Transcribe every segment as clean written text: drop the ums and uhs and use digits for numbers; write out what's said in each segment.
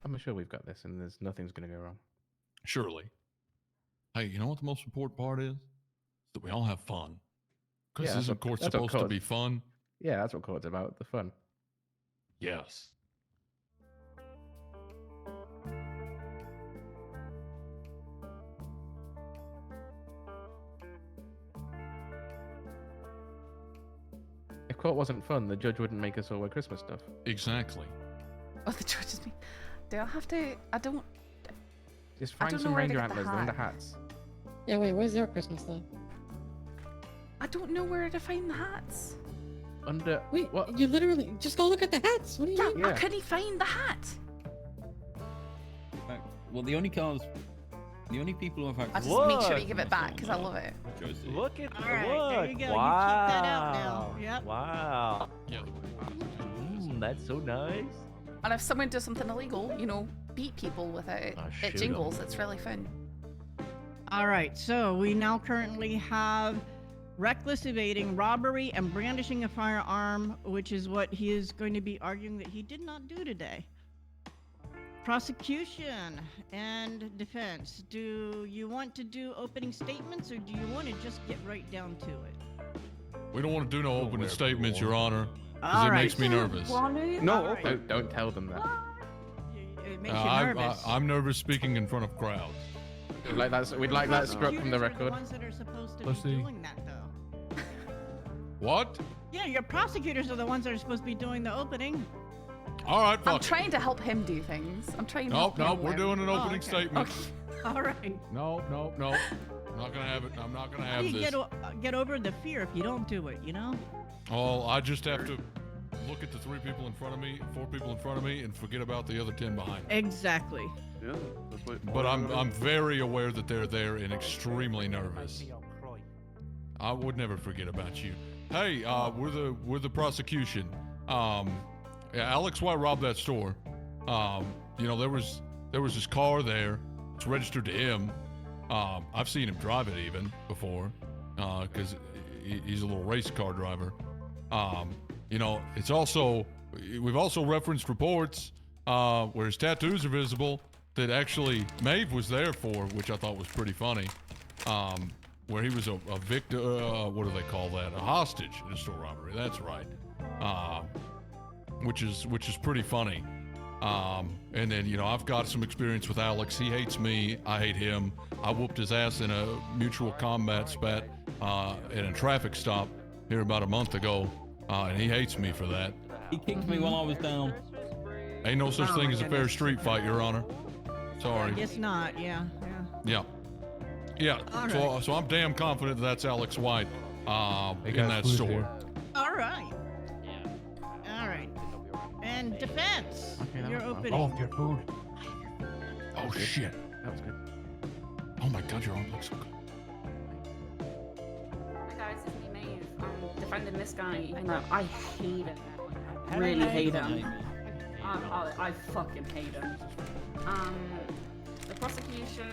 I'm sure we've got this, and nothing's going to go wrong. Surely. Hey, you know what the most important part is? That we all have fun. Because isn't court supposed to be fun? Yeah, that's what court's about, the fun. Yes. If court wasn't fun, the judge wouldn't make us all wear Christmas stuff. Exactly. Oh, the judge is me. Do I have to? I don't. Just find some ranger antlers and the hats. Yeah, wait, where's your Christmas stuff? I don't know where to find the hats. Wait, what? You literally just go look at the hats. What do you mean? I couldn't find the hat. Well, the only people who have access. I just make sure you give it back because I love it. Josie. Look at All right, look. there you go. Wow. You keep that out now. Yep. Wow. Yeah. That's so nice. And if someone does something illegal, you know, beat people with it. It jingles. It's really fun. All right, so we now currently have reckless evading, robbery, and brandishing a firearm, which is what he is going to be arguing that he did not do today. Prosecution and defense. Do you want to do opening statements, or do you want to just get right down to it? We don't want to do no opening statements, Your Honor, because All it right. makes me nervous. No, don't tell them that. It makes you nervous. I'm nervous speaking in front of crowds. We'd like that struck from the Prosecutors are record. the ones that are supposed to Let's be see. doing that, though. What? Yeah, your prosecutors are the ones that are supposed to be doing the opening. All right, I'm fuck. trying to help him do things. I'm trying to No, help no, him we're learn. doing an opening okay. statement. All right. No. I'm not gonna have it. I'm not gonna How have do you this. get over the fear if you don't do it, you know? Oh, I just have to look at the 3 people in front of me, 4 people in front of me, and forget about the other 10 behind me. Exactly. Yeah, that's what. But I'm very aware that they're there and extremely nervous. I would never forget about you. Hey, we're the prosecution. Yeah, Alex White robbed that store. You know, there was this car there. It's registered to him. I've seen him drive it even before, because he's a little race car driver. You know, we've also referenced reports where his tattoos are visible that actually Maeve was there for, which I thought was pretty funny. Where he was a victim, what do they call that? A hostage in a store robbery. That's right. Which is pretty funny. And then, you know, I've got some experience with Alex. He hates me. I hate him. I whooped his ass in a mutual combat spat in a traffic stop here about a month ago. And he hates me for that. He kicked me while I was down. Ain't no such thing as a fair street fight, Your Honor. Sorry. I guess not, yeah. Yeah. All So I'm damn confident that's Alex White in that store. All right. All right. And defense. You're opening. Oh, your food. Oh shit. That was good. Oh my god, your arm looks so good. Hi guys, it's me, Maeve. I'm defending this guy. I know, I hate him. I really hate him. I fucking hate him. The prosecution,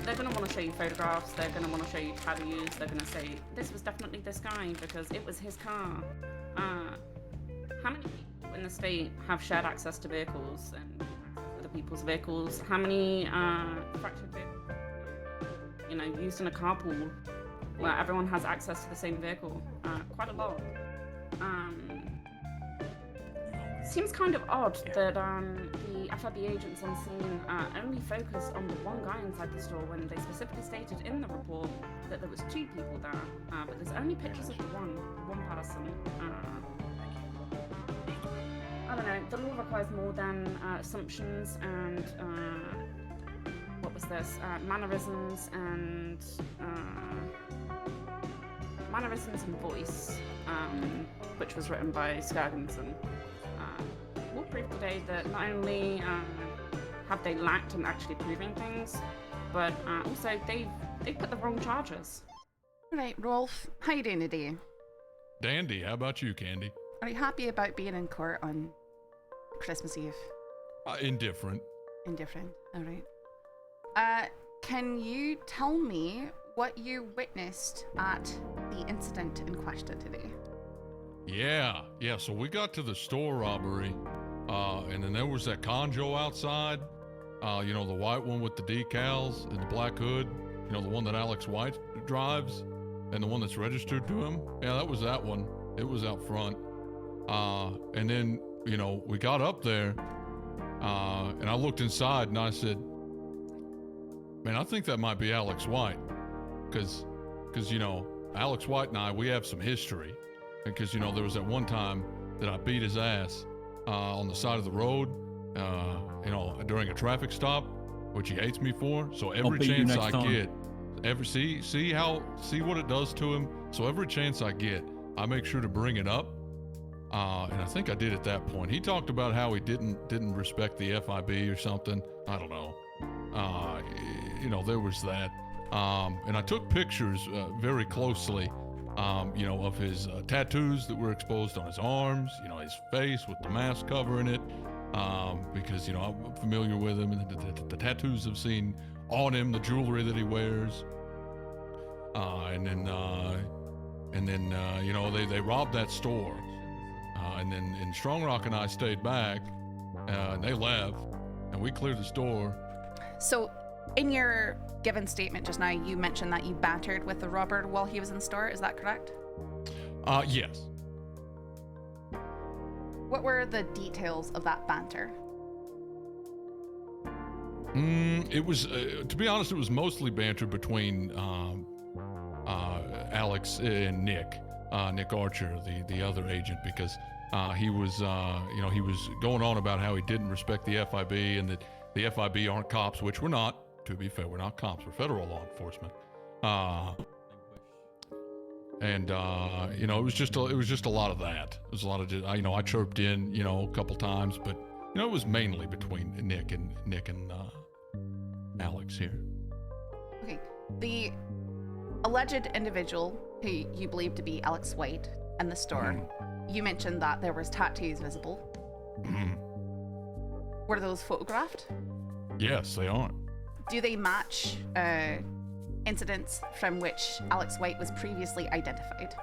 they're gonna want to show you photographs, they're gonna want to show you tattoos, they're gonna say, this was definitely this guy because it was his car. How many people in the state have shared access to vehicles and other people's vehicles? How many fractured vehicles, you know, used in a carpool where everyone has access to the same vehicle? Quite a lot. Seems kind of odd that the FIB agents on scene only focused on the one guy inside the store when they specifically stated in the report that there was 2 people there, but there's only pictures of the one person. I don't know, the law requires more than assumptions and what was this? Mannerisms and voice, which was written by Skagginson. We'll prove today that not only have they lacked in actually proving things, but also they've put the wrong charges. Right, Rolf, how you doing today? Dandy, how about you, Candy? Are you happy about being in court on Christmas Eve? Indifferent. Indifferent, alright. Can you tell me what you witnessed at the incident in question today? Yeah, so we got to the store robbery And then there was that Conjo outside. You know, the white one with the decals and the black hood. You know, the one that Alex White drives, and the one that's registered to him. Yeah, that was that one. It was out front. And then, you know, we got up there, and I looked inside and I said, man, I think that might be Alex White. Cause, you know, Alex White and I, we have some history. Because, you know, there was that one time that I beat his ass, on the side of the road, you know, during a traffic stop, which he hates me for. So every beat you chance next I time. get, see what it does to him. So every chance I get, I make sure to bring it up. And I think I did at that point. He talked about how he didn't respect the FIB or something. I don't know. You know, there was that. And I took pictures very closely, you know, of his tattoos that were exposed on his arms, you know, his face with the mask covering it, because, you know, I'm familiar with him, and the tattoos I've seen on him, the jewelry that he wears. And then, you know, they robbed that store. And then Strong Rock and I stayed back, and they left, and we cleared the store. So, in your given statement just now, you mentioned that you bantered with the robber while he was in the store. Is that correct? Yes. What were the details of that banter? It was, to be honest, it was mostly banter between Alex and Nick Archer, the other agent, because he was, you know, he was going on about how he didn't respect the FIB and that the FIB aren't cops, which we're not. To be fair, we're not cops. We're federal law enforcement. And you know, it was just a lot of that. It was a lot of, you know, I chirped in, you know, a couple times, but you know, it was mainly between Nick and Alex here. Okay. The alleged individual who you believe to be Alex White in the store, you mentioned that there was tattoos visible. Were those photographed? Yes, they are. Do they match incidents from which Alex White was previously identified?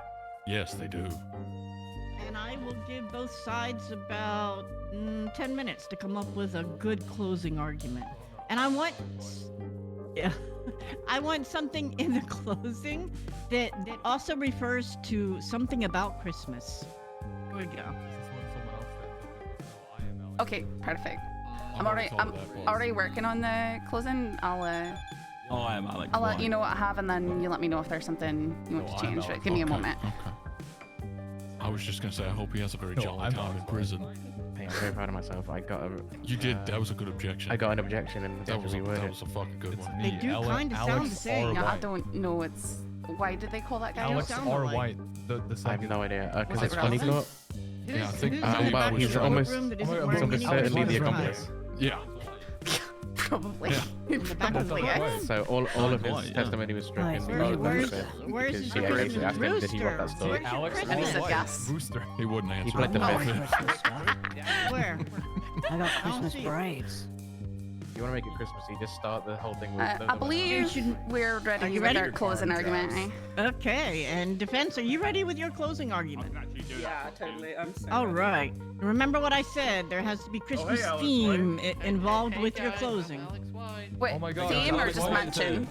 Yes, they do. And I will give both sides about 10 minutes to come up with a good closing argument. And I want, I want something in the closing that also refers to something about Christmas. Here we go. Okay, perfect. I'm already working on the closing. I'll I am Alex. I'll let you know what I have, and then you let me know if there's something you want to change. Give me a moment. Okay. I was just gonna say, I hope he has a very jolly time in prison. Hey, I'm very proud of myself. I got a. You did. That was a good objection. I got an objection, and That was reworded. a fucking good one. They do kind of sound the same. Yeah, I don't know. It's why did they call that guy? Alex sound R. alike. White, the I have second. no idea. Because Was it's it funny relevant? cut. Yeah, I think well, he's almost- almost Almost certainly the accomplice. Yeah. Probably. Yeah. Probably. Right. So all of his Right, yeah. testimony was stricken. Where's because his he Christmas asked him, did he want that rooster? story? Where's your Alex And he Christmas? said White, yes. Rooster. He wouldn't answer. He pled the Oh. fifth. Where? I got don't Christmas see it. braids. You want to make it Christmassy? Just start the whole thing with. I those believe we're ready Are you with ready? our closing argument. Okay, and defense, are you ready with your closing argument? Yeah, totally. I'm so All ready. right. Remember what I said. There has to be Christmas Alex theme involved with your closing. Wait, Oh my God, theme or Alex just White. mention?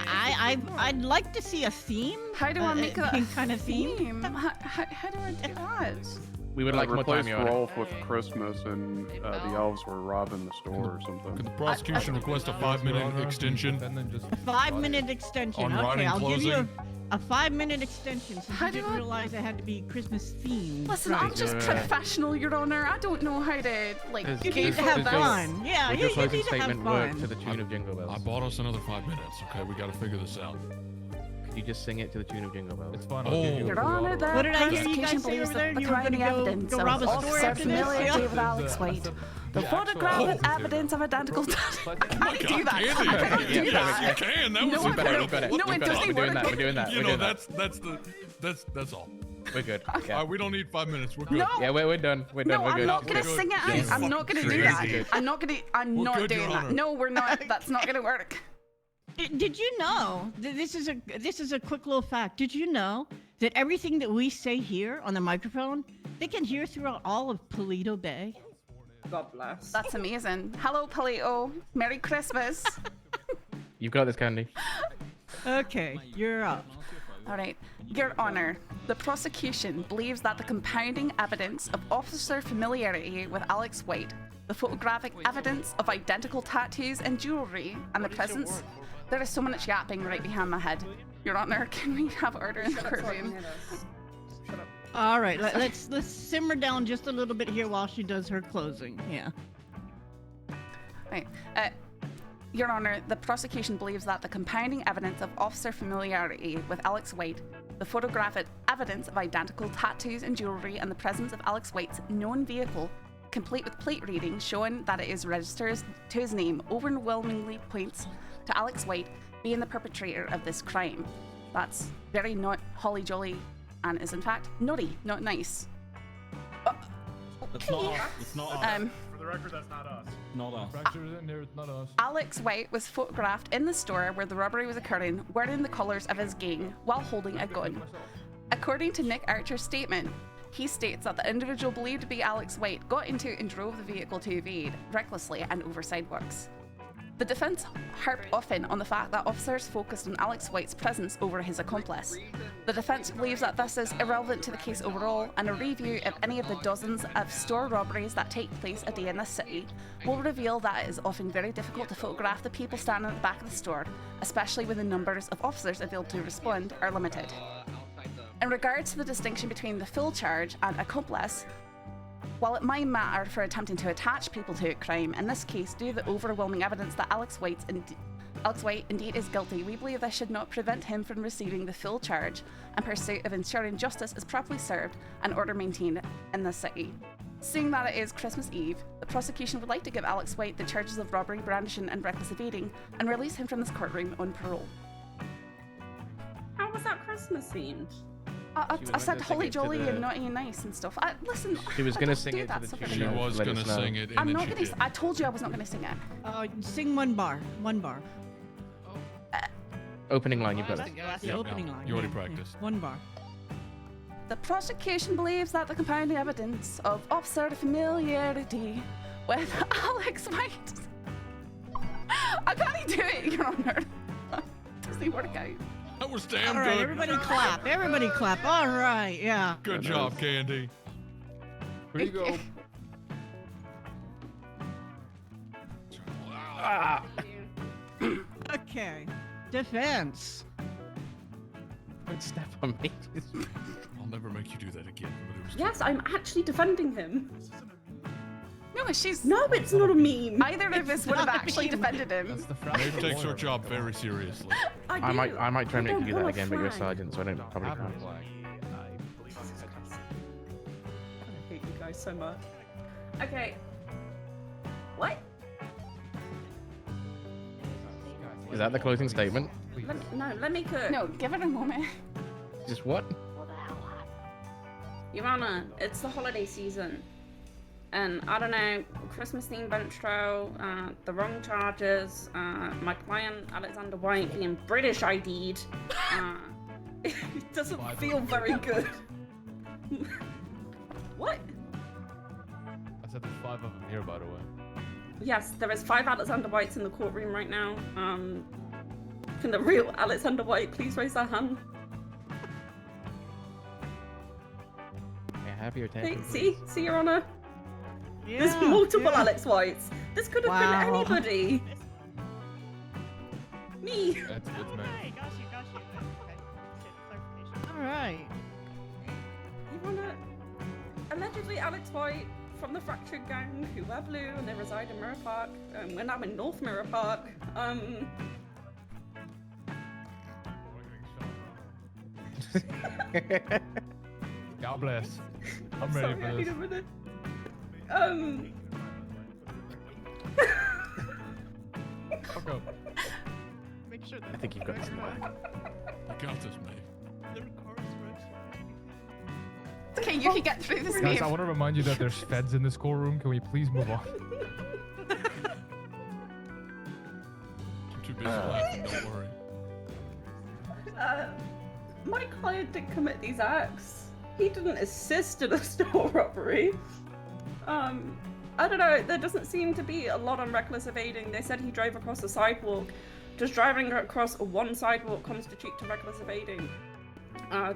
I'd like to see a theme. How do I make that kind of theme? How do I do that? We would like more time, replace Your Honor. Rolf with Christmas, and the elves were robbing the store or something. Could the prosecution request a 5-minute extension? And then just 5-minute extension. On Okay, writing I'll give you closing? a 5-minute extension since How you do didn't I- realize it had to be Christmas themed. Listen, right. I'm just professional, Your Honor. I don't know how to like. Does- You does- need to have does your- fun. Yeah, Would you your closing need to have statement work fun. to the tune of Jingle Bells? I bought us another 5 minutes. Okay, we got to figure this out. Could you just sing it to the tune of Jingle Bells? it's fun. Oh. I'll give you Your a Honor, the What did I hear you prosecution guys say believes over there? that the You were gonna crime go evidence rob a of store officer after this? familiarity Yeah. with Alex White. The photographic evidence of identical. Oh I my do God, that. Candy. I don't do Yes, that. you can. That was No, I incredible. We've got it. No, We've it got it. doesn't We're doing work. that. We're doing that. You We're know, doing that. that's all. We're good. All Yeah. right, we don't need 5 minutes. We're good. No. Yeah, we're done. We're done. No, We're I'm good. not gonna Good. sing it out. Yes. I'm not gonna do Crazy. that. I'm not We're not good, Your doing that. Honor. No, we're not. That's not gonna work. Did you know this is a quick little fact? Did you know that everything that we say here on the microphone, they can hear throughout all of Paleto Bay? God bless. That's amazing. Hello, Palito. Merry Christmas. You've got this, Candy. Okay, you're up. All right. Your Honor, the prosecution believes that the compounding evidence of officer familiarity with Alex White, the photographic evidence of identical tattoos and jewelry, and the presence... There is so much yapping right behind my head. Your Honor, can we have order in the courtroom? All right, let's simmer down just a little bit here while she does her closing. Yeah. Right. Your Honor, the prosecution believes that the compounding evidence of officer familiarity with Alex White, the photographic evidence of identical tattoos and jewelry, and the presence of Alex White's known vehicle, complete with plate reading showing that it is registered to his name, overwhelmingly points to Alex White being the perpetrator of this crime. That's very not holly jolly and is in fact naughty, not nice. That's not us. It's not us. For the record, that's not us. Not us. Fracture's in there, it's not us. Alex White was photographed in the store where the robbery was occurring, wearing the colours of his gang while holding a gun. According to Nick Archer's statement, he states that the individual believed to be Alex White got into and drove the vehicle to evade recklessly and over sidewalks. The defense harped often on the fact that officers focused on Alex White's presence over his accomplice. The defense believes that this is irrelevant to the case overall, and a review of any of the dozens of store robberies that take place a day in this city will reveal that it is often very difficult to photograph the people standing at the back of the store, especially when the numbers of officers available to respond are limited. In regards to the distinction between the full charge and accomplice, while it might matter for attempting to attach people to a crime, in this case, due to the overwhelming evidence that Alex White indeed is guilty, we believe this should not prevent him from receiving the full charge in pursuit of ensuring justice is properly served and order maintained in the city. Seeing that it is Christmas Eve, the prosecution would like to give Alex White the charges of robbery, brandishing, and reckless evading, and release him from this courtroom on parole. How was that Christmas themed? I said holly jolly and naughty and nice and stuff. Listen, She was I gonna don't sing do it that to stuff the every She tune day. was Let gonna us know. sing it, and I'm then not she gonna. did. I told you I was not gonna sing it. Sing one bar. One bar. Opening line, you've got it. That's the Yep, opening yeah. line. You already yeah, practiced. Yeah. One bar. The prosecution believes that the compounding evidence of officer familiarity with Alex White. I can't do it, Your Honor. Doesn't work out. That was damn All right, good. everybody clap. Everybody clap. All right, yeah. Good job, Candy. Here you go. Okay. Defense. Don't step on me. I'll never make you do that again. But it was Yes, I'm actually defending him. No, she's. No, it's not a meme. Either of us would have not a actually meme. defended him. That's the Maeve fracture. takes her job very seriously. I might try and make you do that Don't again, but you're a flag. sergeant, so I don't probably can't. I hate you guys so much. Okay. What? Is that the closing statement? Let me cook. No, give it a moment. Just what? Your Honor, it's the holiday season. And I don't know, Christmas themed bench trial, the wrong charges, my client Alexander White being British ID'd. It doesn't feel very good. What? I said there's 5 of them here, by the way. Yes, there is 5 Alexander Whites in the courtroom right now. Can the real Alexander White please raise their hand? Yeah, have your Hey, attention. see, Your Honor? Yeah, There's multiple yeah. Alex Whites. This could have Wow. been anybody. Me. It's me. Okay, got you. Okay. Clarification. All right. Your Honor, allegedly Alex White from the Fractured Gang who wear blue and they reside in Mirror Park. We're now in North Mirror Park. God bless. I'm Sorry, ready for I this. need a minute. Fuck up. Make sure I think you've got this. You got this, Maeve. Okay, you can get through this Guys, game. I want to remind you that there's feds in this courtroom. Can we please move on? I'm too busy laughing, don't worry. My client didn't commit these acts. He didn't assist in a store robbery. I don't know, there doesn't seem to be a lot on reckless evading. They said he drove across a sidewalk. Does driving across one sidewalk constitute to reckless evading?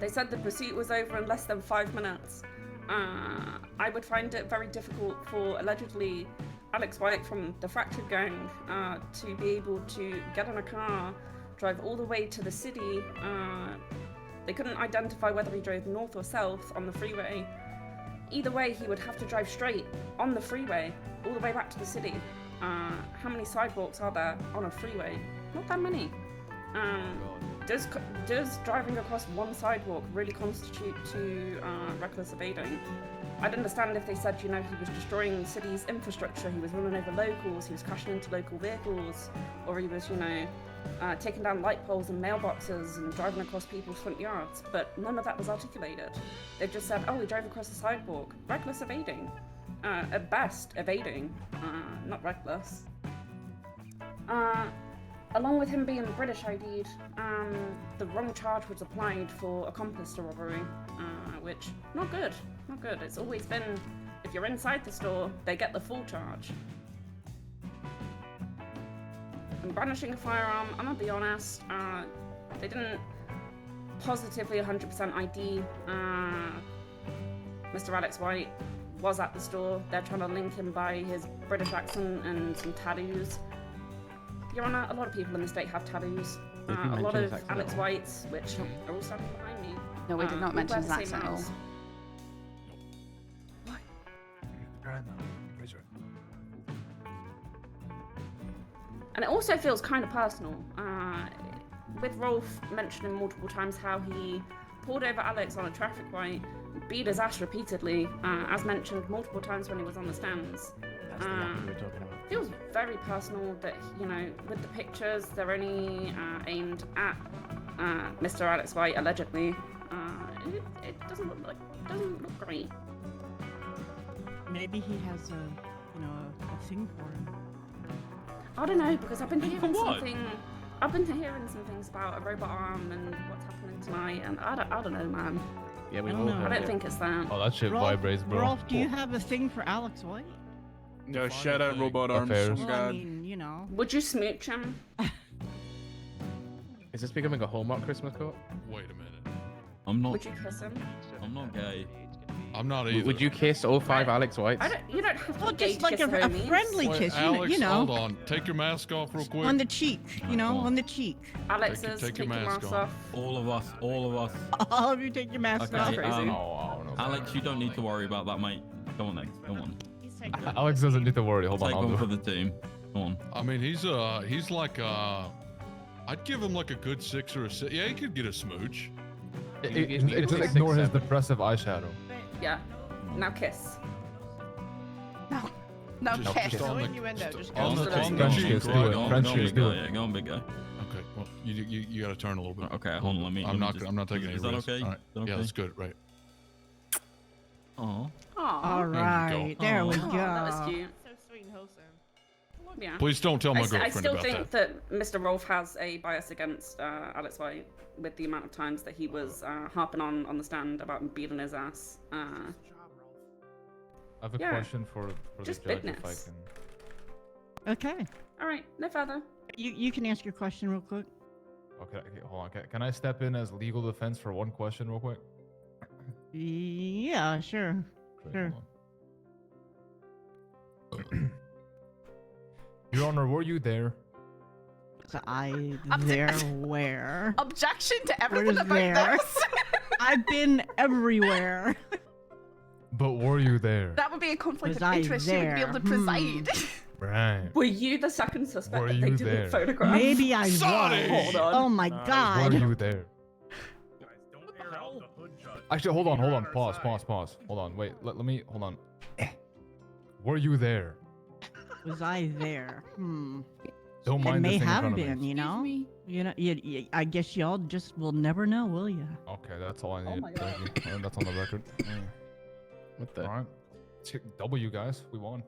They said the pursuit was over in less than 5 minutes. I would find it very difficult for allegedly Alex White from the Fractured Gang to be able to get in a car, drive all the way to the city. They couldn't identify whether he drove north or south on the freeway. Either way, he would have to drive straight on the freeway all the way back to the city. How many sidewalks are there on a freeway? Not that many. Does driving across one sidewalk really constitute to reckless evading? I'd understand if they said, you know, he was destroying the city's infrastructure, he was running over locals, he was crashing into local vehicles, or he was, you know, taking down light poles and mailboxes and driving across people's front yards, but none of that was articulated. They've just said, oh, he drove across the sidewalk. Reckless evading. At best, evading, not reckless. Along with him being British ID'd, the wrong charge was applied for accomplice to robbery, which, not good, not good. It's always been, if you're inside the store, they get the full charge. And brandishing a firearm, I'm gonna be honest, they didn't positively 100% ID Mr. Alex White was at the store. They're trying to link him by his British accent and some tattoos. Your Honor, a lot of people in the state have tattoos. A lot of Alex Whites, which are all standing behind me. No, we did not mention his accent at all. What? And it also feels kind of personal. With Rolf mentioning multiple times how he pulled over Alex on a traffic light, beat his ass repeatedly, as mentioned multiple times when he was on the stands. Feels very personal that, you know, with the pictures, they're only aimed at Mr. Alex White, allegedly. It doesn't look great. Maybe he has a thing for him. I don't know, because I've been hearing some things about a robot arm and what's happening tonight, and I don't know, man. Yeah, we I all don't know. heard I don't it. think it's that. Oh, that shit Rolf, vibrates, bro. Rolf, do you have a thing for Alex White? No, shout out robot arms. Affairs. Oh, Well, I God. mean, you know. Would you smooch him? Is this becoming a Hallmark Christmas coat? Wait a minute. I'm not. Would you kiss him? I'm not gay. I'm not either. Would you kiss all 5 Alex Whites? You don't have to Well, gay just like kiss a homies. friendly Wait, kiss, Alex, you know. hold on. Take your mask off real quick. On the cheek, you know, Go on. on the cheek. Alex's, Take your mask off. off. All of us. All of you take your mask off. Okay. crazy. No. Alex, you don't need to worry about that, mate. Go on next. Go on. Alex doesn't need to worry. Hold on, Take I'll one do for it. the team. Go on. I mean, he's like I'd give him like a good 6 or a 6. Yeah, he could get a smooch. Just ignore his depressive eyeshadow. Yeah. Now kiss. No, Just- kiss. just on the- innuendo, just just on go. the French tongue kiss, cheek, do right? it. Go on, French go on, kiss, big do guy. it. Yeah, go on, big guy. Okay, well, you got to turn a little bit. Okay, hold on. Let me. I'm not just- taking any Is that risks. okay? All right. Is that Yeah, okay? that's good. Right. Aw. Aw. All right, there we Oh, go. that was cute. So sweet and wholesome. Yeah. Please don't tell my I girlfriend still about think that. Mr. Rolf has a bias against Alex White with the amount of times that he was harping on the stand about beating his ass. I have a Yeah. question for the Just judge, if I business. can. Okay, All right, no further. you can ask your question real quick. Okay, hold on. Can I step in as legal defense for one question, real quick? Yeah, sure. Great, Sure. hold on. Your Honor, were you there? So I I'm there where? Objection to everything Where's about there? this. I've been everywhere. But were you there? That would be a conflict Was of I interest. You would be able to there? preside. Right. Were you the second suspect Were that they you didn't there? photograph? Maybe I Sorry. was. Hold on. Oh my Were god. you there? Actually, hold on. Pause. Hold on, wait. Let me. Hold on. Were you there? Was I there? Don't It mind may the thing in have front of me. been, you know. You know, I guess y'all just will never know, will ya? Okay, that's all I Oh need. my God. Thank you. That's on the record. What the? All right. W, guys. We won.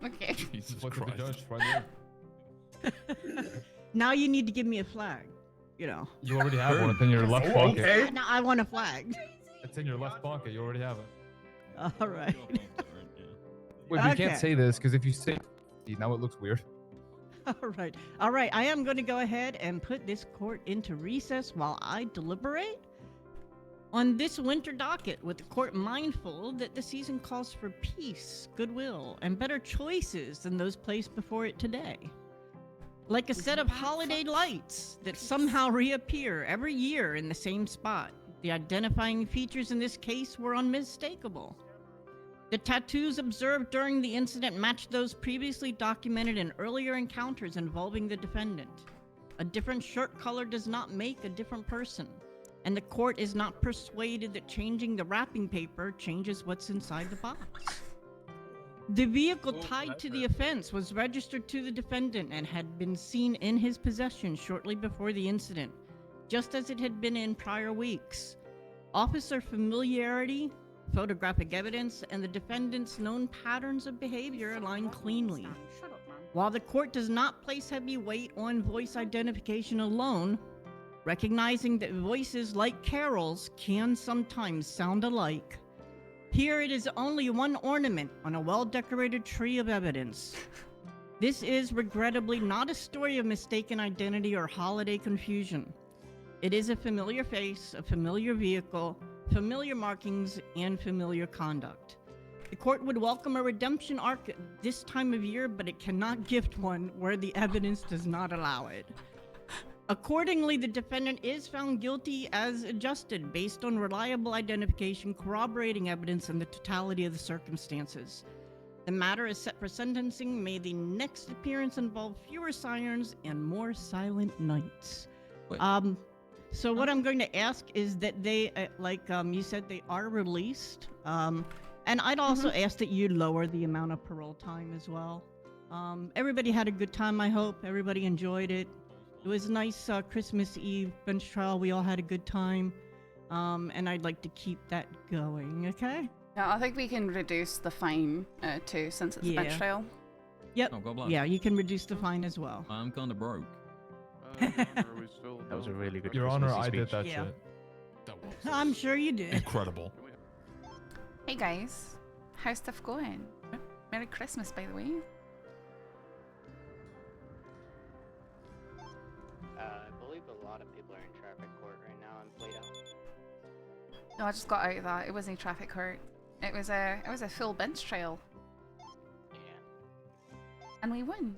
Okay. Jesus Look at the Christ. judge right there. Now you need to give me a flag. You know. You already have one. It's in your left pocket. Okay. Now I want a flag. It's in your left pocket. You already have it. All right. Wait, you Okay. can't say this because if you say now it looks weird. All right. I am going to go ahead and put this court into recess while I deliberate on this winter docket, with the court mindful that the season calls for peace, goodwill, and better choices than those placed before it today. Like a set of holiday lights that somehow reappear every year in the same spot. The identifying features in this case were unmistakable. The tattoos observed during the incident matched those previously documented in earlier encounters involving the defendant. A different shirt color does not make a different person, and the court is not persuaded that changing the wrapping paper changes what's inside the box. The vehicle tied to the offense was registered to the defendant and had been seen in his possession shortly before the incident, just as it had been in prior weeks. Officer familiarity, photographic evidence, and the defendant's known patterns of behavior align cleanly. While the court does not place heavy weight on voice identification alone, recognizing that voices like Carol's can sometimes sound alike, here it is only one ornament on a well-decorated tree of evidence. This is regrettably not a story of mistaken identity or holiday confusion. It is a familiar face, a familiar vehicle, familiar markings, and familiar conduct. The court would welcome a redemption arc this time of year, but it cannot gift one where the evidence does not allow it. Accordingly, the defendant is found guilty as adjusted based on reliable identification, corroborating evidence, and the totality of the circumstances. The matter is set for sentencing. May the next appearance involve fewer sirens and more silent nights. Wait. So what I'm going to ask is that they, you said, they are released. And I'd also ask that you lower the amount of parole time as well. Everybody had a good time, I hope. Everybody enjoyed it. It was a nice Christmas Eve bench trial. We all had a good time. And I'd like to keep that going, okay? Yeah, I think we can reduce the fine too, since it's a bench trial. Yep. Oh, God bless. Yeah, you can reduce the fine as well. I'm kind of broke. That was a really good Your Honor, Christmassy I did speech. that Yeah. shit. That was I'm sure you did. incredible. Hey guys, how's stuff going? Merry Christmas, by the way. I believe a lot of people are in traffic court right now in Plato. No, I just got out of that. It wasn't a traffic court. It was a full bench trial. Yeah. And we won.